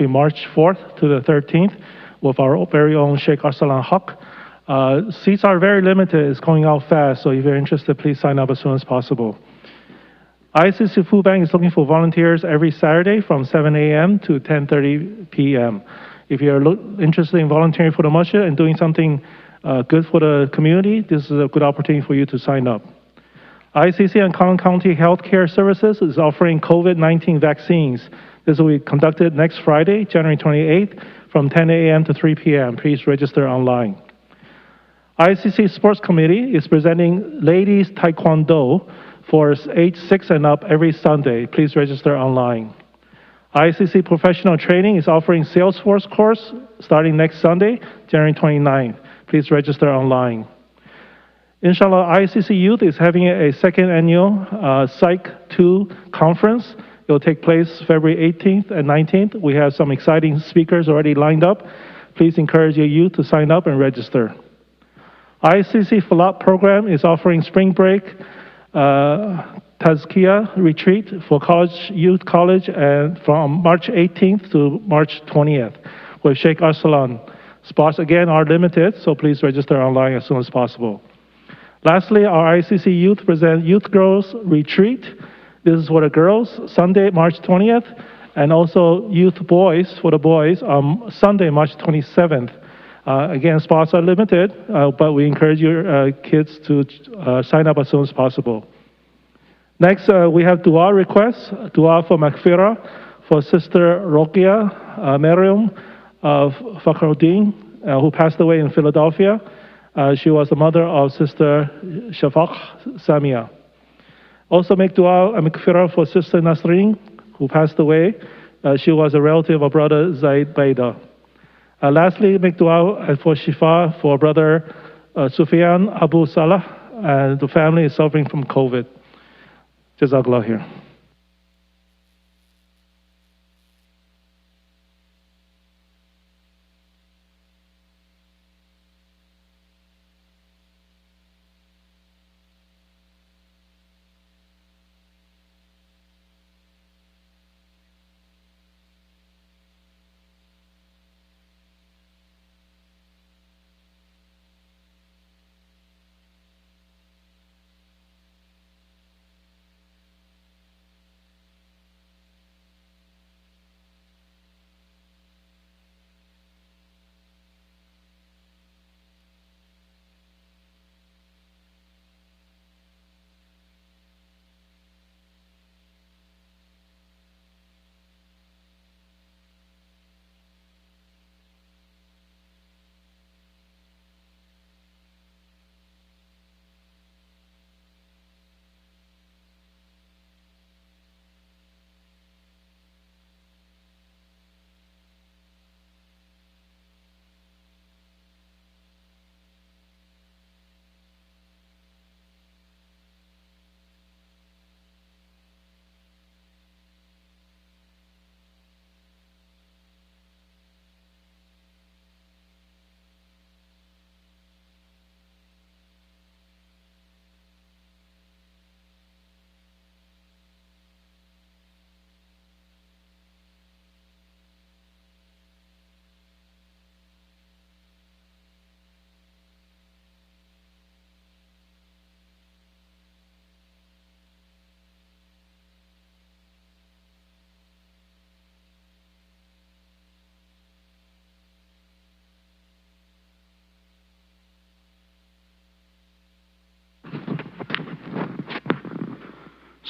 be March 4th to the 13th with our very own Shaykh Asil Haq. Seats are very limited. It's going out fast, so if you're interested, please sign up as soon as possible. ICC Food Bank is looking for volunteers every Saturday from 7 a.m. to 10:30 p.m. If you're interested in volunteering for the masjid and doing something good for the community, this is a good opportunity for you to sign up. ICC and Collin County Healthcare Services is offering COVID-19 vaccines. This will be conducted next Friday, January 28th, from 10 a.m. to 3 p.m. Please register online. ICC Sports Committee is presenting Ladies Taekwondo for age 6 and up every Sunday. Please register online. ICC Professional Training is offering Salesforce course starting next Sunday, January 29th. Please register online. Inshallah, ICC Youth is having a second annual Psych 2 conference. It will take place February 18th and 19th. We have some exciting speakers already lined up. Please encourage your youth to sign up and register. ICC Falat program is offering spring break Tazkiyah retreat for youth college and from March 18th to March 20th with Sheikh Arsalan. Spots again are limited, so please register online as soon as possible. Lastly, our ICC Youth present Youth Girls Retreat. This is for the girls, Sunday, March 20th, and also Youth Boys for the boys on Sunday, March 27th. Again, spots are limited, but we encourage your kids to sign up as soon as possible. Next, we have dua requests, dua for Maghfirah for Sister Rokia Meriam of Fakhruddin, who passed away in Philadelphia. She was the mother of Sister Shafaq Samia. Also make dua and Maghfirah for Sister Nasreen, who passed away. She was a relative of Brother Zaid Baida. Lastly, make dua for Shifa for Brother Sufyan Abu Salah, and the family is suffering from COVID. Jazakallah here.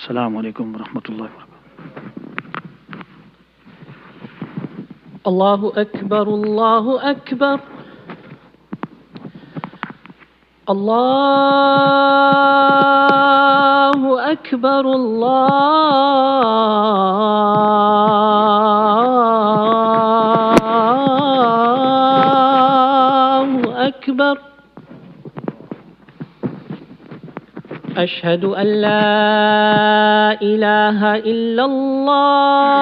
السلام عليكم ورحمة الله وبركاته. الله أكبر الله أكبر الله أكبر الله أكبر أشهد أن لا إله إلا الله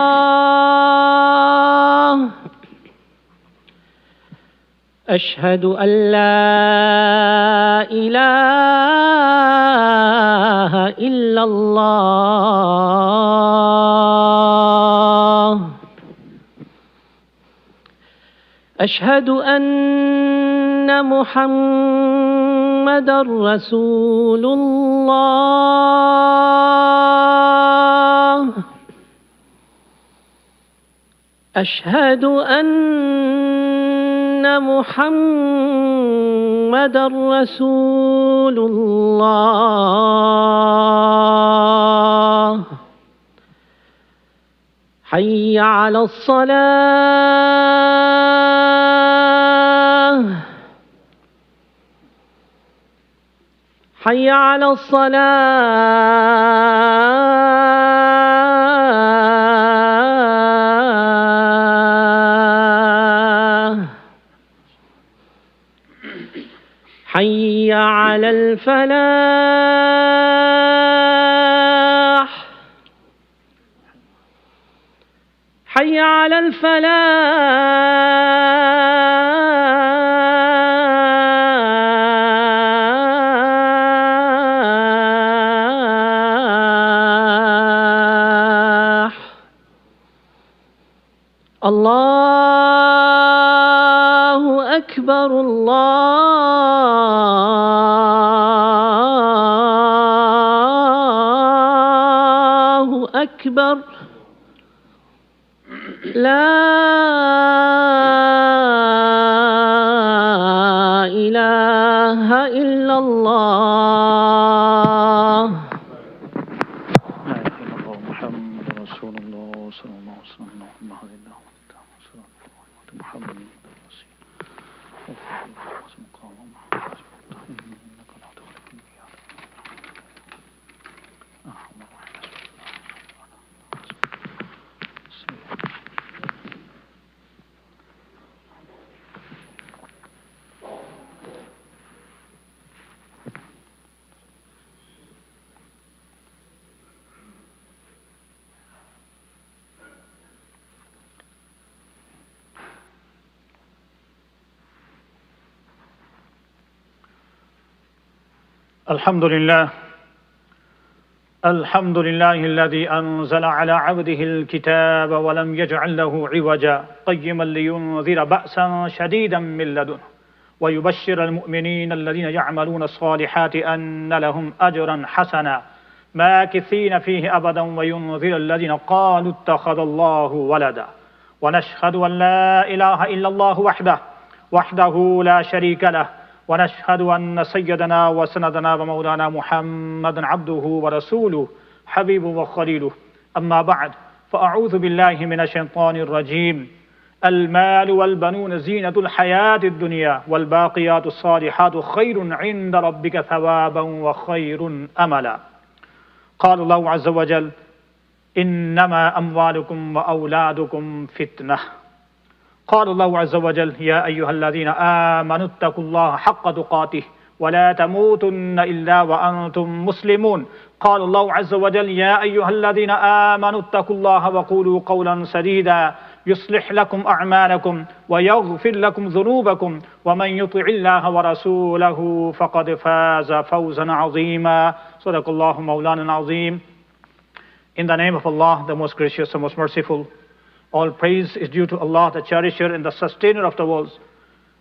أشهد أن لا إله إلا الله أشهد أن محمد رسول الله أشهد أن محمد رسول الله حي على الصلاة حي على الصلاة حي على الفلاح حي على الفلاح الله أكبر الله أكبر لا إله إلا الله لا إله إلا الله محمد رسول الله صلى الله عليه وسلم محمد الحمد لله الذي أنزل على عبده الكتاب ولم يجعل له عوجا قيما لينذر بأسا شديدا من لدنه ويبشر المؤمنين الذين يعملون الصالحات أن لهم أجرا حسنا ماكثين فيه أبدا وينذر الذين قالوا اتخذ الله ولدا ونشهد أن لا إله إلا الله وحده لا شريك له ونشهد أن سيدنا وسندنا ومولانا محمد عبده ورسوله حبيبه وخليله أما بعد فأعوذ بالله من الشيطان الرجيم المال والبنون زينة الحياة الدنيا والباقيات الصالحات خير عند ربك ثوابا وخير أملا قال الله عز وجل إنما أموالكم وأولادكم فتنة قال الله عز وجل يا أيها الذين آمنوا اتقوا الله حق تقاته ولا تموتن إلا وأنتم مسلمون قال الله عز وجل يا أيها الذين آمنوا اتقوا الله وقولوا قولا سديدا يصلح لكم أعمالكم ويغفر لكم ذنوبكم ومن يطع الله ورسوله فقد فاز فوزا عظيما صدق الله مولانا العظيم. In the name of Allah, the most gracious and most merciful, all praise is due to Allah, the cherisher and the sustainer of the worlds.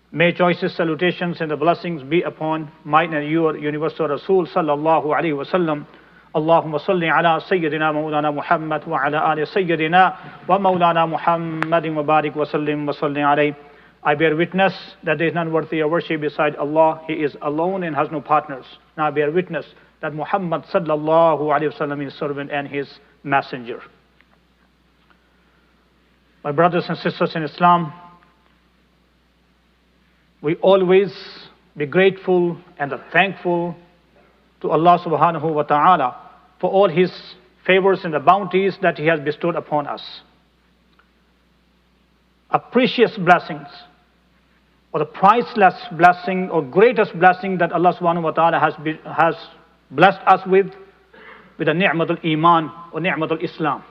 May choicest salutations and the blessings be upon mine and your universal Rasul sallallahu alayhi wa sallam. Allahumma salli ala Sayyidina Mawlana Muhammad wa ala ali Sayyidina wa Mawlana Muhammadin wa barik wa sallim wa salli alayhi. I bear witness that there is none worthy of worship beside Allah. He is alone and has no partners. Now I bear witness that Muhammad sallallahu alayhi wa sallam is his servant and his messenger. My brothers and sisters in Islam, we always be grateful and thankful to Allah subhanahu wa ta'ala for all His favors and the bounties that He has bestowed upon us. A precious blessings, or the priceless blessing, or greatest blessing that Allah subhanahu wa ta'ala has blessed us with the ni'matul iman or ni'matul Islam.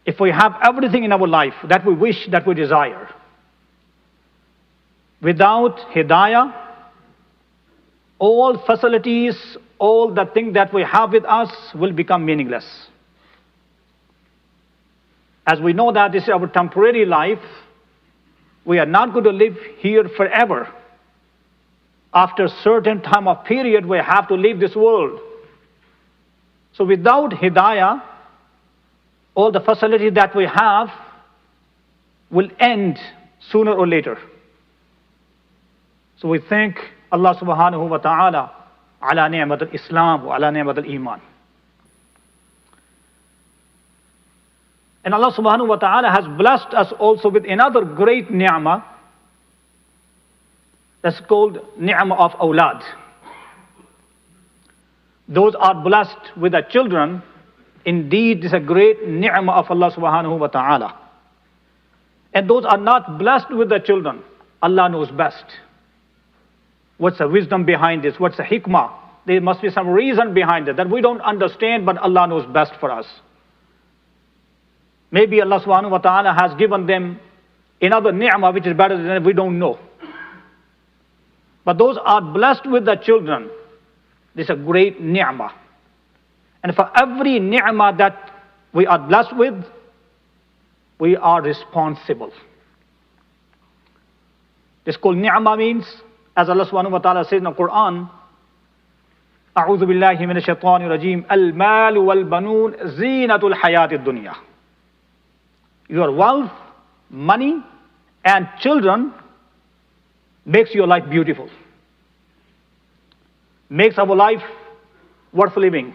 If we have everything in our life that we wish, that we desire, without hidayah, all facilities, all the things that we have with us will become meaningless. As we know that this is our temporary life, we are not going to live here forever. After a certain time of period, we have to leave this world. So without hidayah, all the facilities that we have will end sooner or later. So we thank Allah subhanahu wa ta'ala ala ni'mat al-Islam wa ala ni'mat al-Iman. And Allah subhanahu wa ta'ala has blessed us also with another great ni'mah that's called ni'mah of awlad. Those are blessed with their children. Indeed, this is a great ni'mah of Allah subhanahu wa ta'ala. And those are not blessed with their children. Allah knows best. What's the wisdom behind this? What's the hikmah? There must be some reason behind it that we don't understand, but Allah knows best for us. Maybe Allah subhanahu wa ta'ala has given them another ni'mah which is better than we don't know. But those are blessed with their children. This is a great ni'mah. And for every ni'mah that we are blessed with, we are responsible. This called ni'mah means, as Allah subhanahu wa ta'ala says in the Quran, أعوذ بالله من الشيطان الرجيم المال والبنون زينة الحياة الدنيا. Your wealth, money, and children makes your life beautiful. Makes our life worth living.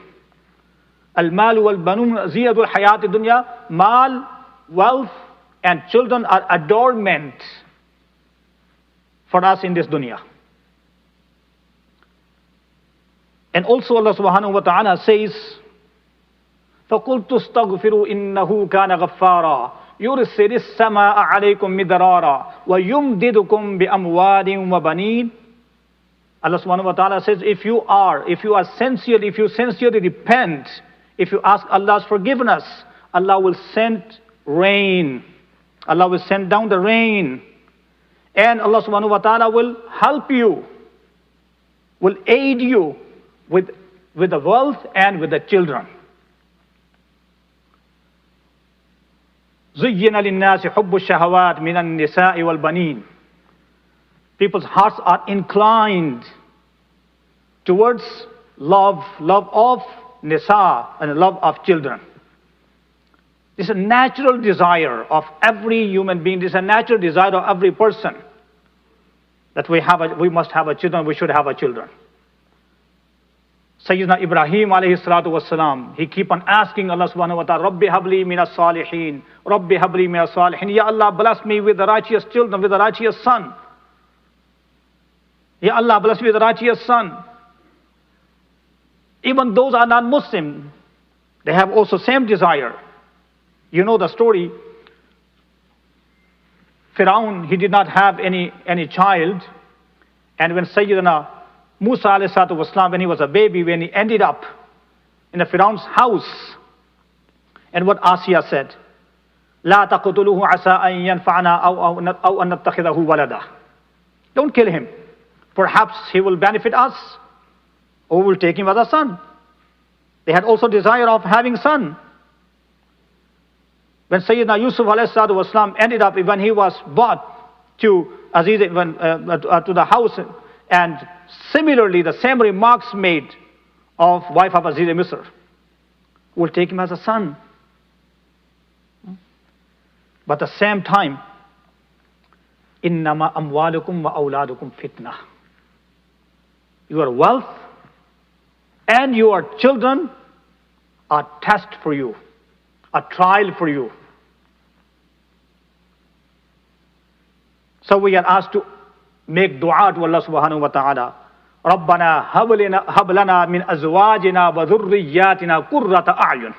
المال والبنون زينة الحياة الدنيا. Mal, wealth, and children are adornment for us in this dunya. And also Allah subhanahu wa ta'ala says, فَقُلْتُ اسْتَغْفِرُوا إِنَّهُ كَانَ غَفَّارًا يُرْسِلِ السَّمَاءَ عَلَيْكُمْ مِدْرَارًا وَيُمْدِدُكُمْ بِأَمْوَالٍ وَبَنِينَ. Allah subhanahu wa ta'ala says, if you sincerely repent, if you ask Allah's forgiveness, Allah will send rain. Allah will send down the rain. And Allah subhanahu wa ta'ala will help you, will aid you with the wealth and with the children. زُيِّنَ لِلنَّاسِ حُبُّ الشَّهَوَاتِ مِنَ النِّسَاءِ وَالْبَنِينَ. People's hearts are inclined towards love of nisa and love of children. This is a natural desire of every human being. This is a natural desire of every person that we must have a children. We should have a children. Sayyidina Ibrahim alayhi salatu wasalam, he keep on asking Allah subhanahu wa ta'ala, Rabbi habli minas salihin, Rabbi habli minas salihin. Ya Allah, bless me with the righteous children, with the righteous son. Ya Allah, bless me with the righteous son. Even those are not Muslim, they have also same desire. You know the story. Firaun, he did not have any child. And when Sayyidina Musa alayhi salatu wasalam, when he was a baby, when he ended up in the Firaun's house, and what Asiya said, لا تقتلوه عسى أن ينفعنا أو أن نتخذه ولدا. Don't kill him. Perhaps he will benefit us, or we will take him as a son. They had also desire of having son. When Sayyidina Yusuf alayhi salatu wasalam ended up, when he was brought to Aziz, to the house, and similarly the same remarks made of wife of Aziz Misr, who will take him as a son. But at the same time, إِنَّمَا أَمْوَالُكُمْ وَأَوْلَادُكُمْ فِتْنَةٌ. Your wealth and your children are test for you, a trial for you. So we are asked to make dua to Allah subhanahu wa ta'ala. رَبَّنَا هَبْ لَنَا مِنْ أَزْوَاجِنَا وَذُرِّيَّاتِنَا قُرَّةَ أَعْيُنٍ.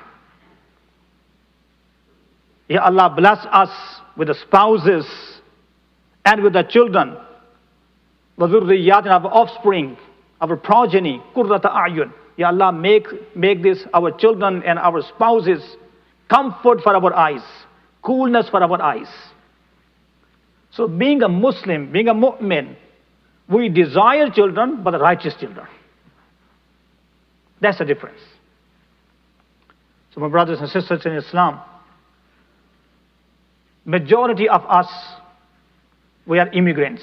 Ya Allah, bless us with the spouses and with the children. وَذُرِّيَّاتِنَا, our offspring, our progeny. قُرَّةَ أَعْيُنٍ. Ya Allah, make this, our children and our spouses, comfort for our eyes, coolness for our eyes. So being a Muslim, being a mu'min, we desire children, but righteous children. That's the difference. So my brothers and sisters in Islam, majority of us, we are immigrants.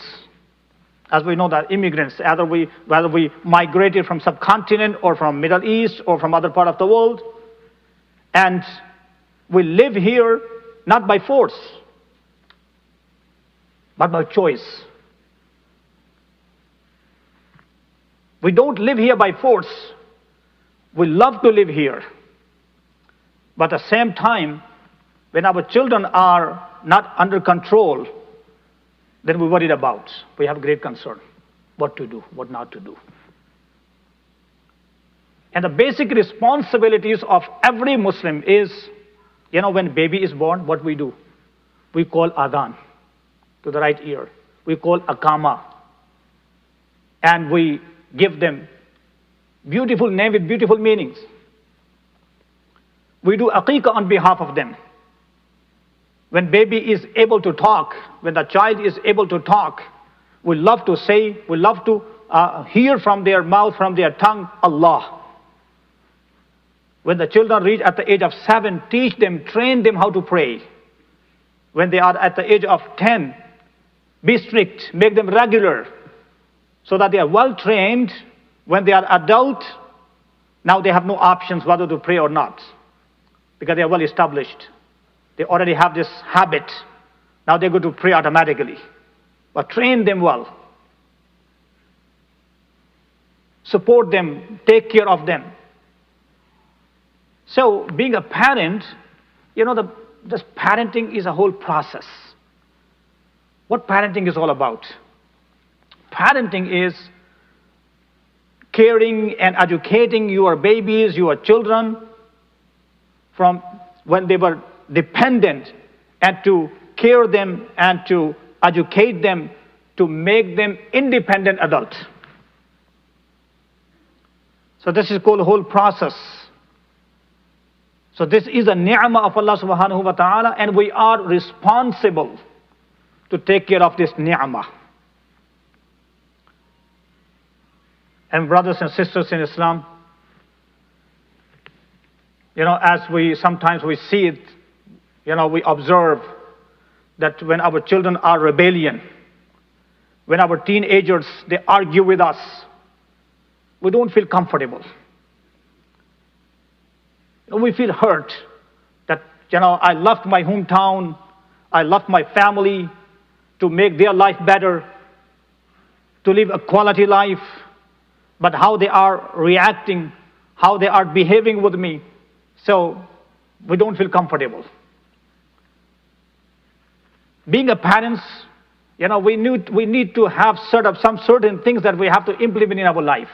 As we know that immigrants, whether we migrated from subcontinent or from Middle East or from other part of the world, and we live here not by force, but by choice. We don't live here by force. We love to live here. But at the same time, when our children are not under control, then we're worried about. We have great concern. What to do, what not to do. And the basic responsibilities of every Muslim is, when baby is born, what we do? We call adhan to the right ear. We call akama. And we give them beautiful name with beautiful meanings. We do aqiqah on behalf of them. When baby is able to talk, when the child is able to talk, we love to say, we love to hear from their mouth, from their tongue, Allah. When the children reach at the age of 7, teach them, train them how to pray. When they are at the age of 10, be strict, make them regular, so that they are well trained. When they are adult, now they have no options whether to pray or not, because they are well established. They already have this habit. Now they go to pray automatically. But train them well. Support them, take care of them. So being a parent, this parenting is a whole process. What parenting is all about? Parenting is caring and educating your babies, your children, from when they were dependent, and to care them and to educate them to make them independent adults. So this is called the whole process. So this is a ni'mah of Allah subhanahu wa ta'ala, and we are responsible to take care of this ni'mah. And brothers and sisters in Islam, as we sometimes see it, we observe that when our children are rebellion, when our teenagers, they argue with us, we don't feel comfortable. We feel hurt that, I left my hometown, I left my family to make their life better, to live a quality life, but how they are reacting, how they are behaving with me, so we don't feel comfortable. Being a parents, we need to have some certain things that we have to implement in our life.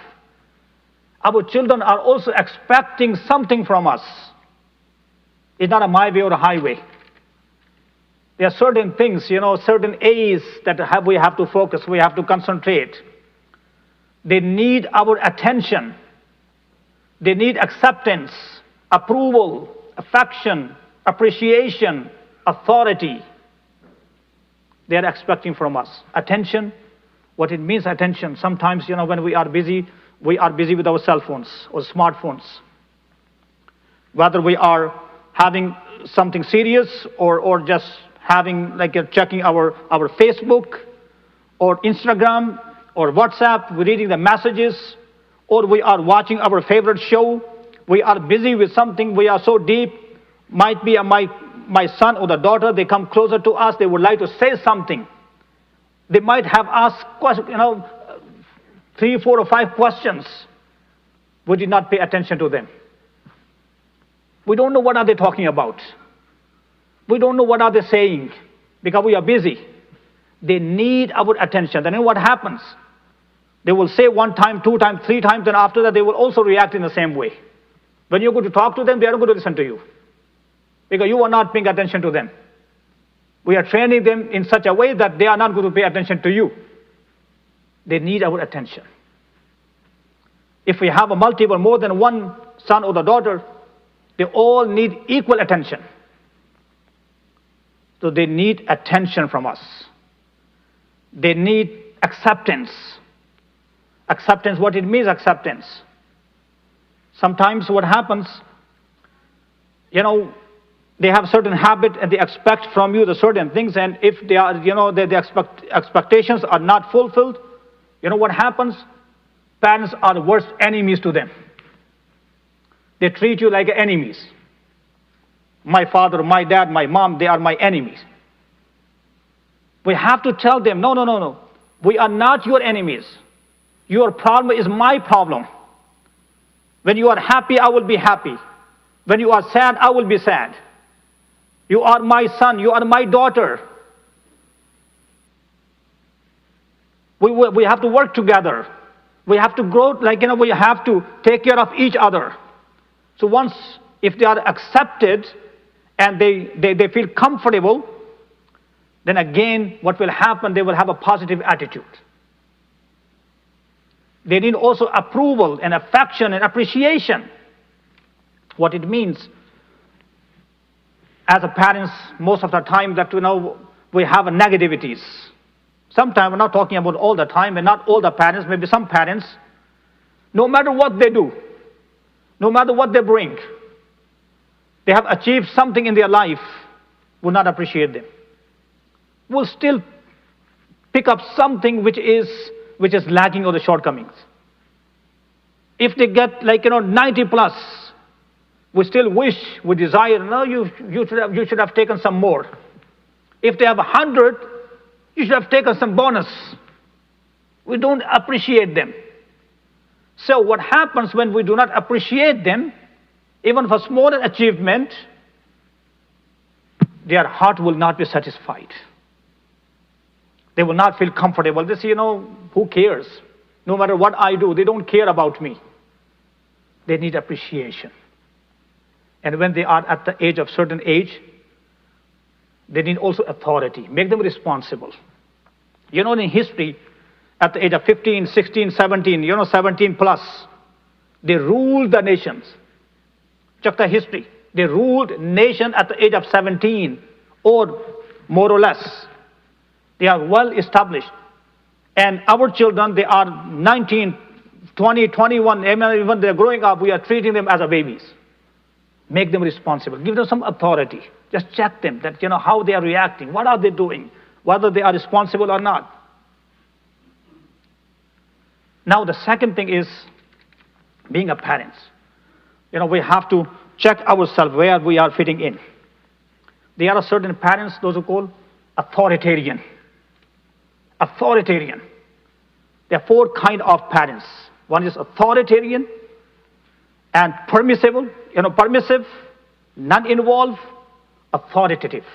Our children are also expecting something from us. It's not a my way or a highway. There are certain things, certain A's that we have to focus, we have to concentrate. They need our attention. They need acceptance, approval, affection, appreciation, authority. They are expecting from us attention. What it means, attention. Sometimes, when we are busy with our cell phones or smartphones. Whether we are having something serious or just having checking our Facebook or Instagram or WhatsApp, we're reading the messages, or we are watching our favorite show. We are busy with something. We are so deep. Might be my son or the daughter, they come closer to us, they would like to say something. They might have asked 3, 4, or 5 questions. We did not pay attention to them. We don't know what are they talking about. We don't know what are they saying, because we are busy. They need our attention. Then what happens? They will say 1 time, 2 times, 3 times, and after that they will also react in the same way. When you go to talk to them, they are not going to listen to you, because you are not paying attention to them. We are training them in such a way that they are not going to pay attention to you. They need our attention. If we have more than one son or the daughter, they all need equal attention. So they need attention from us. They need acceptance. Acceptance, what it means, acceptance. Sometimes what happens, they have certain habit and they expect from you the certain things, and if they are, the expectations are not fulfilled, you know what happens? Parents are the worst enemies to them. They treat you like enemies. My father, my dad, my mom, they are my enemies. We have to tell them, no. We are not your enemies. Your problem is my problem. When you are happy, I will be happy. When you are sad, I will be sad. You are my son, you are my daughter. We have to work together. We have to grow, we have to take care of each other. So once, if they are accepted and they feel comfortable, then again, what will happen, they will have a positive attitude. They need also approval and affection and appreciation. What it means, as a parents, most of the time that we have negativities. Sometimes we're not talking about all the time, and not all the parents, maybe some parents, no matter what they do, no matter what they bring, they have achieved something in their life, will not appreciate them. Will still pick up something which is lacking or the shortcomings. If they get 90 plus, we still wish, we desire, no, you should have taken some more. If they have 100, you should have taken some bonus. We don't appreciate them. So what happens when we do not appreciate them, even for smaller achievement, their heart will not be satisfied. They will not feel comfortable. They say, who cares? No matter what I do, they don't care about me. They need appreciation. And when they are at the age of certain age, they need also authority. Make them responsible. In history, at the age of 15, 16, 17, 17 plus, they ruled the nations. Check the history. They ruled nation at the age of 17, or more or less. They are well established. And our children, they are 19, 20, 21, even they're growing up, we are treating them as a babies. Make them responsible. Give them some authority. Just check them, that how they are reacting, what are they doing, whether they are responsible or not. Now the second thing is being a parent. We have to check ourselves where we are fitting in. There are certain parents, those who call authoritarian. Authoritarian. There are four kinds of parents. One is authoritarian and permissible, permissive, non-involved, authoritative.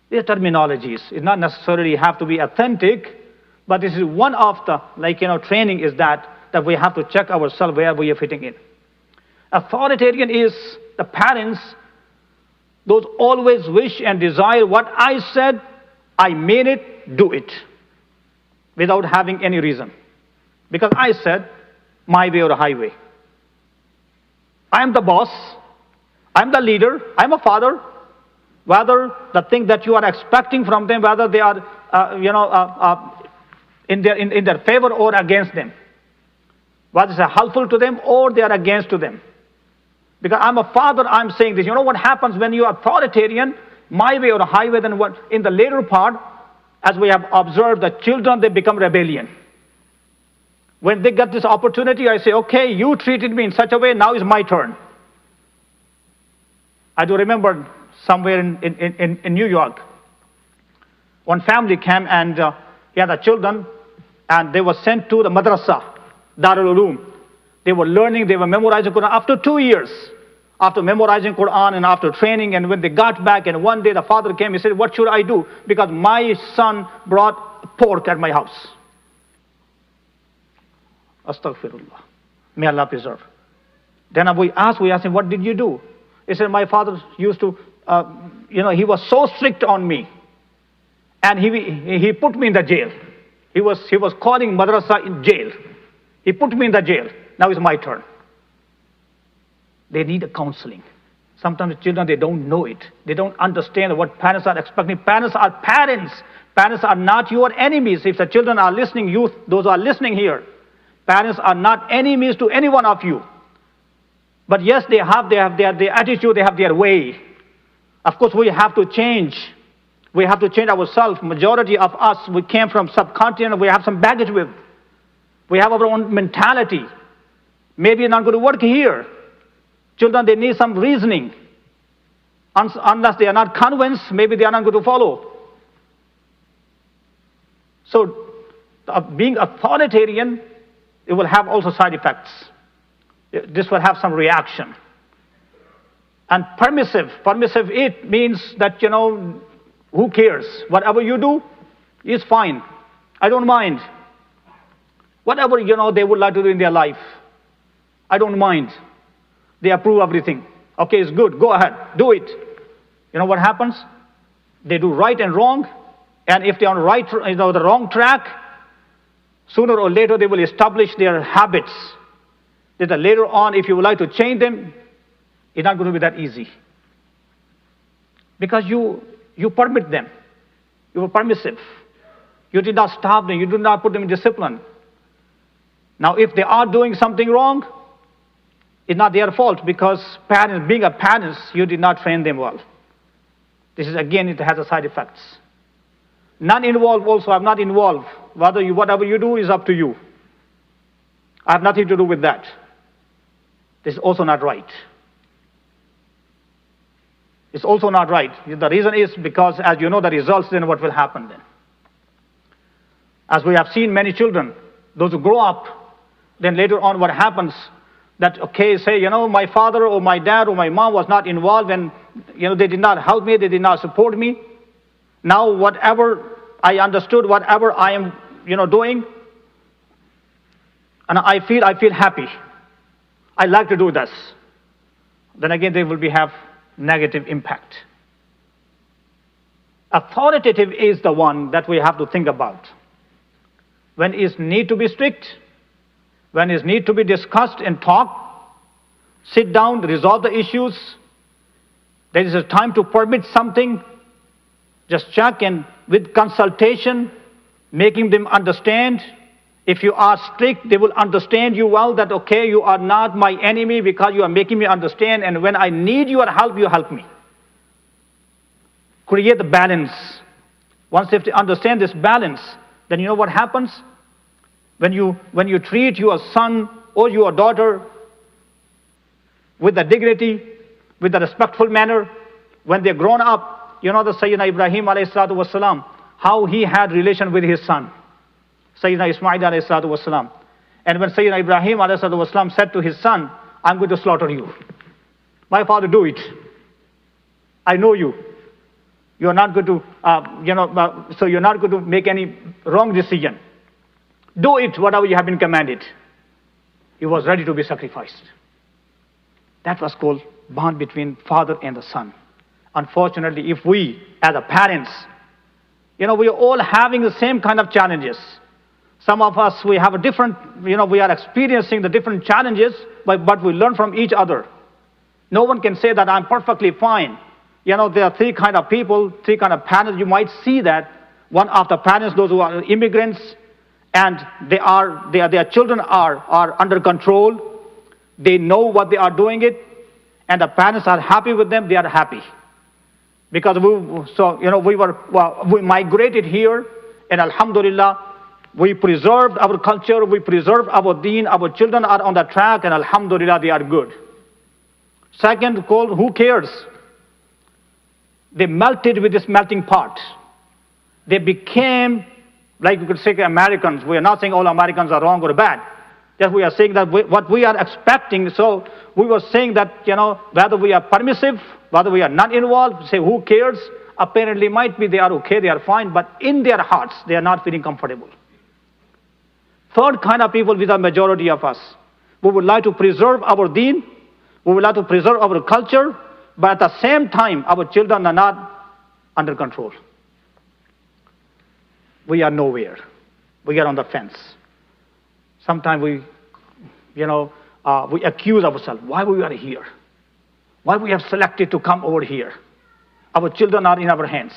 These terminologies. It not necessarily have to be authentic, but this is one of the, training is that we have to check ourselves where we are fitting in. Authoritarian is the parents, those always wish and desire what I said, I mean it, do it, without having any reason. Because I said, my way or the highway. I am the boss, I'm the leader, I'm a father. Whether the thing that you are expecting from them, whether they are, in their favor or against them. Whether it's helpful to them or they are against to them. Because I'm a father, I'm saying this. You know what happens when you are authoritarian, my way or the highway, then what? In the later part, as we have observed, the children, they become rebellion. When they get this opportunity, I say, okay, you treated me in such a way, now is my turn. I do remember somewhere in New York, one family came and he had the children, and they were sent to the madrasa, Darul Uloom. They were learning, they were memorizing Quran after 2 years. After memorizing Quran and after training, and when they got back, and one day the father came, he said, what should I do? Because my son brought pork at my house. Astaghfirullah. May Allah preserve. Then we asked him, what did you do? He said, my father used to, he was so strict on me. And he put me in the jail. He was calling madrasa in jail. He put me in the jail. Now it's my turn. They need a counseling. Sometimes children, they don't know it. They don't understand what parents are expecting. Parents are parents. Parents are not your enemies. If the children are listening, youth, those who are listening here, parents are not enemies to any one of you. But yes, they have their attitude, they have their way. Of course, we have to change. We have to change ourselves. Majority of us, we came from subcontinent, we have some baggage with. We have our own mentality. Maybe it's not going to work here. Children, they need some reasoning. Unless they are not convinced, maybe they are not going to follow. So, being authoritarian, it will have also side effects. This will have some reaction. And permissive, it means that, who cares? Whatever you do is fine. I don't mind. Whatever, they would like to do in their life, I don't mind. They approve everything. Okay, it's good. Go ahead. Do it. You know what happens? They do right and wrong. And if they're on the wrong track, sooner or later they will establish their habits. That later on, if you would like to change them, it's not going to be that easy. Because you permit them. You were permissive. You did not stop them. You did not put them in discipline. Now, if they are doing something wrong, it's not their fault, because parents, being a parents, you did not train them well. This is, again, it has a side effects. Non-involved also, I'm not involved. Whatever you do is up to you. I have nothing to do with that. This is also not right. It's also not right. The reason is because, as you know the results, then what will happen then? As we have seen many children, those who grow up, then later on what happens, that, okay, say, my father or my dad or my mom was not involved, and, they did not help me, they did not support me. Now, whatever I understood, whatever I am, doing, and I feel happy. I like to do this. Then again, they will have negative impact. Authoritative is the one that we have to think about. When is need to be strict, when is need to be discussed and talked, sit down, resolve the issues. There is a time to permit something, just check, and with consultation, making them understand. If you are strict, they will understand you well, that, okay, you are not my enemy because you are making me understand, and when I need your help, you help me. Create the balance. Once they understand this balance, then you know what happens? When you treat your son or your daughter with the dignity, with the respectful manner, when they're grown up, the Sayyidina Ibrahim alayhi salatu wasalam, how he had relation with his son, Sayyidina Ismail alayhi salatu wasalam. And when Sayyidina Ibrahim alayhi salatu wasalam said to his son, I'm going to slaughter you. My father, do it. I know you. You're not going to, so you're not going to make any wrong decision. Do it, whatever you have been commanded. He was ready to be sacrificed. That was called bond between father and the son. Unfortunately, if we, as a parents, we are all having the same kind of challenges. Some of us, we have a different, we are experiencing the different challenges, but we learn from each other. No one can say that I'm perfectly fine. There are three kind of people, three kind of parents. You might see that. One of the parents, those who are immigrants, and their children are under control. They know what they are doing it, and the parents are happy with them. They are happy because we migrated here, and alhamdulillah, we preserved our culture, we preserved our deen. Our children are on the track, and alhamdulillah, they are good. Second, called who cares? They melted with this melting pot. They became, like you could say, Americans. We are not saying all Americans are wrong or bad. Just we are saying that what we are expecting. So we were saying that, whether we are permissive, whether we are not involved, say who cares? Apparently might be they are okay, they are fine, but in their hearts, they are not feeling comfortable. Third kind of people with the majority of us. We would like to preserve our deen. We would like to preserve our culture. But at the same time, our children are not under control. We are nowhere. We are on the fence. Sometimes we accuse ourselves. Why we are here? Why we have selected to come over here? Our children are in our hands.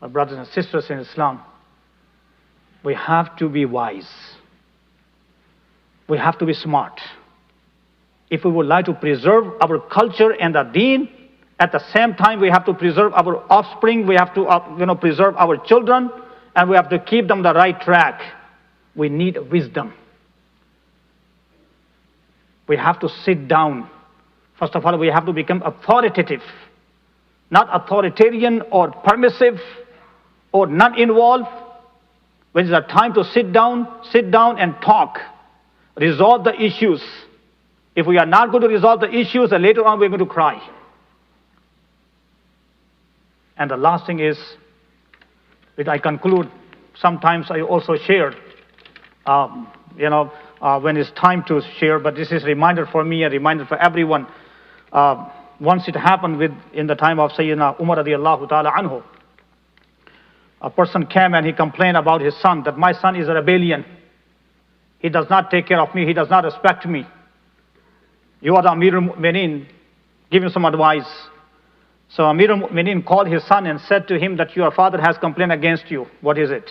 My brothers and sisters in Islam, we have to be wise. We have to be smart. If we would like to preserve our culture and the deen, at the same time we have to preserve our offspring, we have to preserve our children, and we have to keep them on the right track. We need wisdom. We have to sit down. First of all, we have to become authoritative, not authoritarian or permissive or non-involved. When it's a time to sit down and talk, resolve the issues. If we are not going to resolve the issues, then later on we're going to cry. And the last thing is, which I conclude, sometimes I also share, when it's time to share, but this is a reminder for me, a reminder for everyone. Once it happened in the time of Sayyidina Umar radiallahu ta'ala anhu, a person came and he complained about his son, that my son is a rebellion. He does not take care of me, he does not respect me. You are the Amir al-Mu'mineen, give him some advice. So Amir al-Mu'mineen called his son and said to him that your father has complained against you. What is it?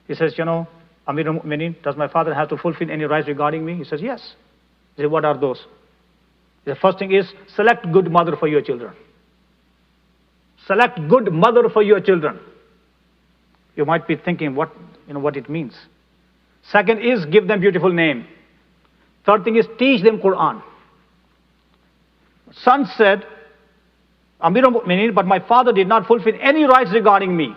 He says, Amir al-Mu'mineen, does my father have to fulfill any rights regarding me? He says, yes. He said, what are those? The first thing is, select good mother for your children. Select good mother for your children. You might be thinking what it means. Second is, give them beautiful name. Third thing is, teach them Quran. Son said, Amir al-Mu'mineen, but my father did not fulfill any rights regarding me.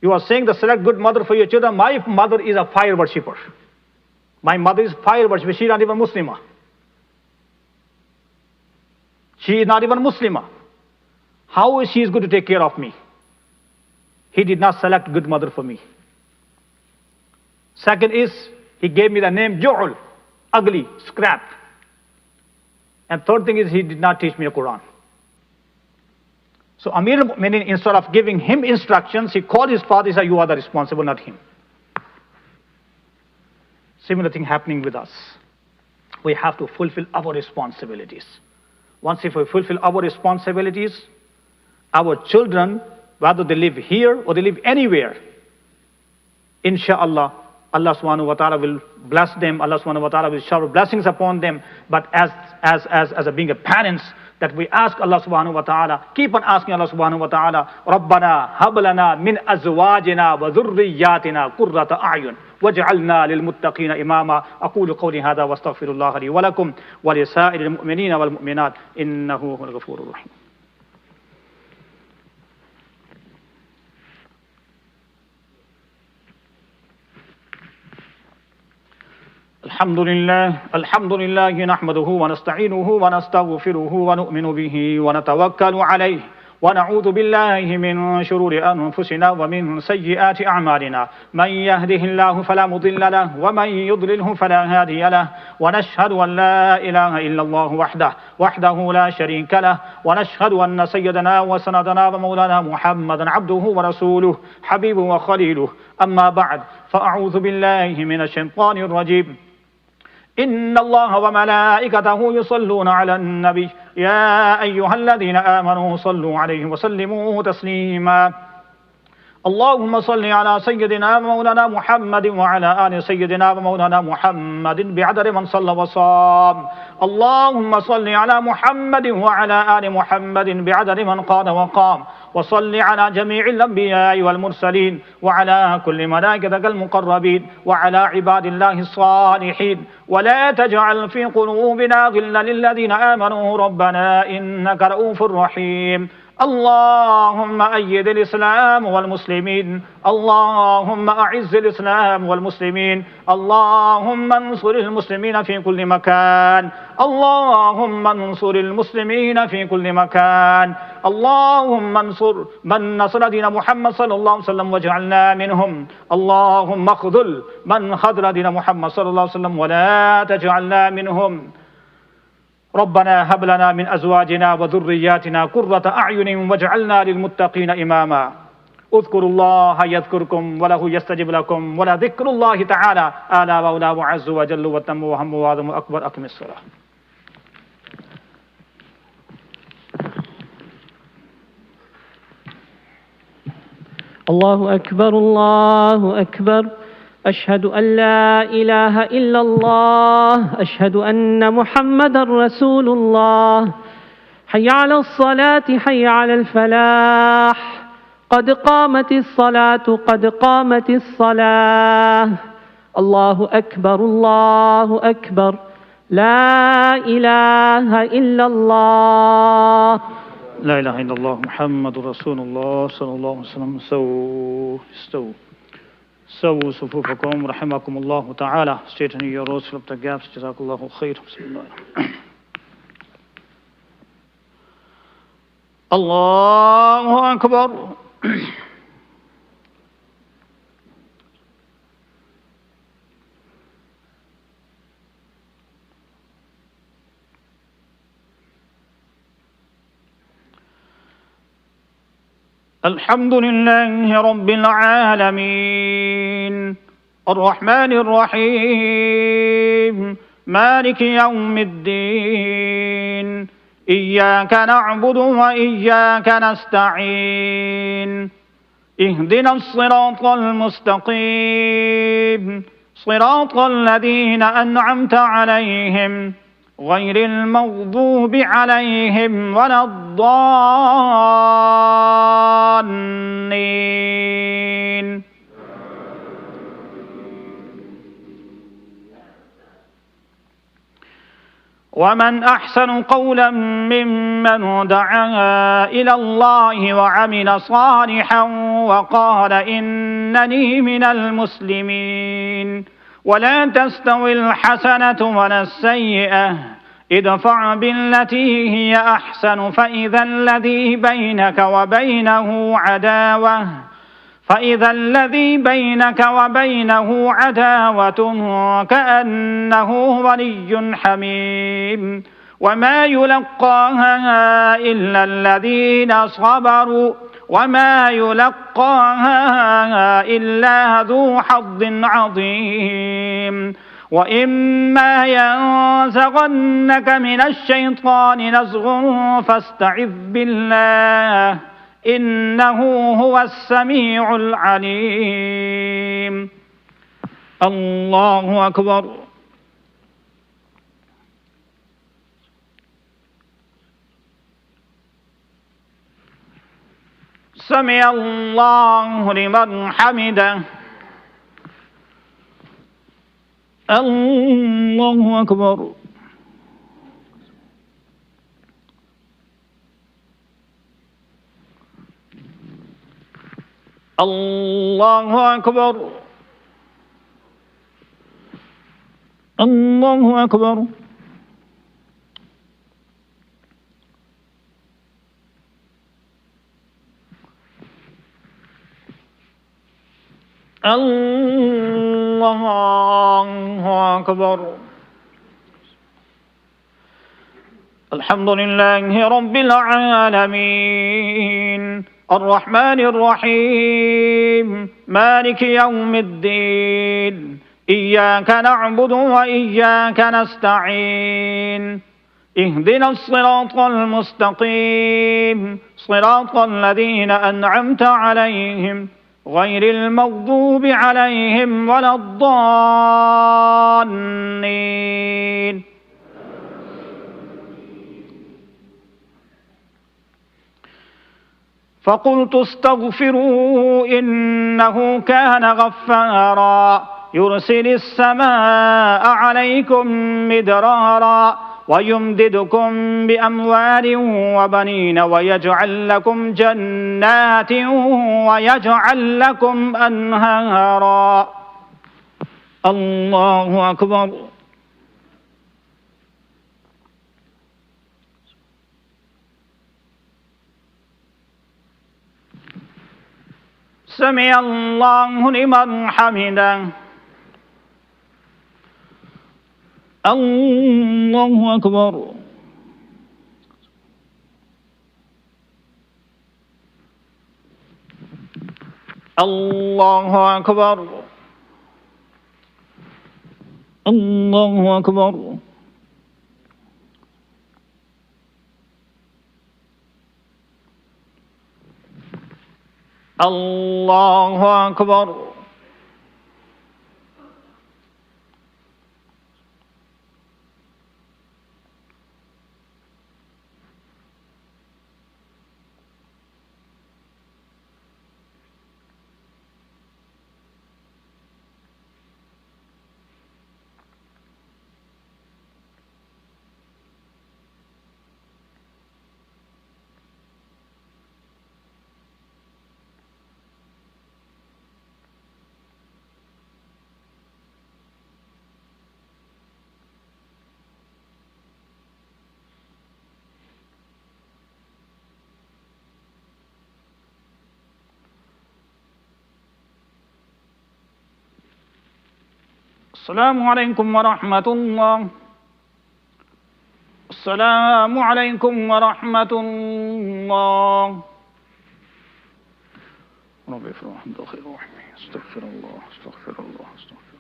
You are saying the select good mother for your children. My mother is a fire worshipper. My mother is fire worshipper. She is not even Muslimah. She is not even Muslimah. How is she going to take care of me? He did not select good mother for me. Second is, he gave me the name Ju'ul, ugly, scrap. And third thing is, he did not teach me the Quran. So Amir al-Mu'mineen, instead of giving him instructions, he called his father, he said, you are the responsible, not him. Similar thing happening with us. We have to fulfill our responsibilities. Once if we fulfill our responsibilities, our children, whether they live here or they live anywhere, inshallah, Allah subhanahu wa ta'ala will bless them, Allah subhanahu wa ta'ala will shower blessings upon them. But as being a parents, that we ask Allah subhanahu wa ta'ala, keep on asking Allah subhanahu wa ta'ala, Rabbana hablana min azwajina wa dhurriyyatina qurrata a'yun waj'alna lil muttaqina imama. Aqulu qawli hadha wa astaghfirullah li wa lakum wa li sa'iril mu'minina wal mu'minat innahu huwal ghafurur rahim. الحمد لله نحمده ونستعينه ونستغفره ونؤمن به ونتوكل عليه ونعوذ بالله من شرور أنفسنا ومن سيئات أعمالنا من يهده الله فلا مضل له ومن يضلله فلا هادي له ونشهد أن لا إله إلا الله وحده لا شريك له ونشهد أن سيدنا وسندنا ومولانا محمدا عبده ورسوله حبيبه وخليله أما بعد فأعوذ بالله من الشيطان الرجيم إن الله وملائكته يصلون على النبي يا أيها الذين آمنوا صلوا عليه وسلموا تسليما اللهم صل على سيدنا ومولانا محمد وعلى آل سيدنا ومولانا محمد بعدد من صلى وصام اللهم صل على محمد وعلى آل محمد بعدد من قال وقام وصل على جميع الأنبياء والمرسلين وعلى كل ملائكتك المقربين وعلى عباد الله الصالحين ولا تجعل في قلوبنا غلا للذين آمنوا ربنا إنك رؤوف رحيم اللهم أيد الإسلام والمسلمين اللهم أعز الإسلام والمسلمين اللهم انصر المسلمين في كل مكان اللهم انصر المسلمين في كل مكان اللهم انصر من نصر دين محمد صلى الله عليه وسلم واجعلنا منهم اللهم اخذل من خذل دين محمد صلى الله عليه وسلم ولا تجعلنا منهم ربنا هب لنا من أزواجنا وذرياتنا قرة أعين واجعلنا للمتقين إماما اذكروا الله يذكركم وله يستجب لكم ولذكر الله تعالى آلا وأولى وعز وجل وتم وهم وعظم أكبر أقم الصلاة. الله أكبر الله أكبر أشهد أن لا إله إلا الله أشهد أن محمدا رسول الله حي على الصلاة حي على الفلاح قد قامت الصلاة قد قامت الصلاة الله أكبر الله أكبر لا إله إلا الله لا إله إلا الله محمد رسول الله صلى الله عليه وسلم. استووا صفوفكم رحمكم الله تعالى. Straighten your rows, fill up the gaps. Jazakallahu khair. Bismillah. Allahu Akbar. الحمد لله رب العالمين الرحمن الرحيم مالك يوم الدين إياك نعبد وإياك نستعين اهدنا الصراط المستقيم صراط الذين أنعمت عليهم غير المغضوب عليهم ولا الضالين. ومن أحسن قولا ممن دعا إلى الله وعمل صالحا وقال إنني من المسلمين. ولا تستوي الحسنة ولا السيئة ادفع بالتي هي أحسن فإذا الذي بينك وبينه عداوة كأنه ولي حميم. وما يلقاها إلا الذين صبروا وما يلقاها إلا ذو حظ عظيم. وإما ينزغنك من الشيطان نزغ فاستعذ بالله إنه هو السميع العليم. الله أكبر. سمع الله لمن حمده. الله أكبر. الله أكبر. الله أكبر. الله أكبر. الحمد لله رب العالمين الرحمن الرحيم مالك يوم الدين إياك نعبد وإياك نستعين اهدنا الصراط المستقيم صراط الذين أنعمت عليهم غير المغضوب عليهم ولا الضالين. فقلت استغفروا إنه كان غفارا يرسل السماء عليكم مدرارا ويمددكم بأموال وبنين ويجعل لكم جنات ويجعل لكم أنهارا. الله أكبر. سمع الله لمن حمده. الله أكبر. الله أكبر. الله أكبر. الله أكبر. السلام عليكم ورحمة الله. السلام عليكم ورحمة الله. ربي افرح بخير رحمه. استغفر الله استغفر الله استغفر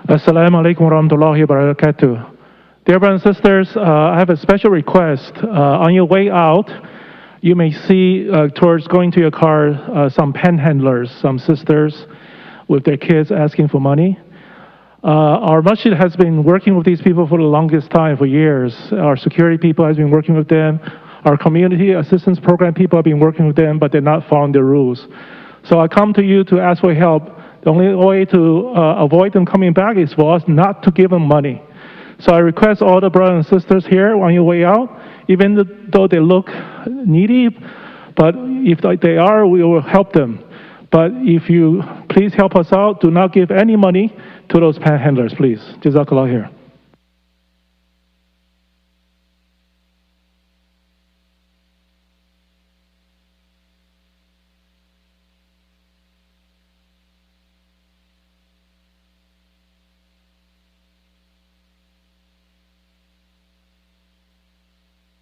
الله. Assalamu alaikum warahmatullahi wabarakatuh. Dear brothers and sisters, I have a special request. On your way out, you may see towards going to your car some panhandlers, some sisters with their kids asking for money. Our masjid has been working with these people for the longest time, for years. Our security people have been working with them. Our community assistance program people have been working with them, but they're not following the rules. So I come to you to ask for help. The only way to avoid them coming back is for us not to give them money. So I request all the brothers and sisters here on your way out, even though they look needy, but if they are, we will help them. But if you please help us out, do not give any money to those panhandlers, please. Jazakallah khair.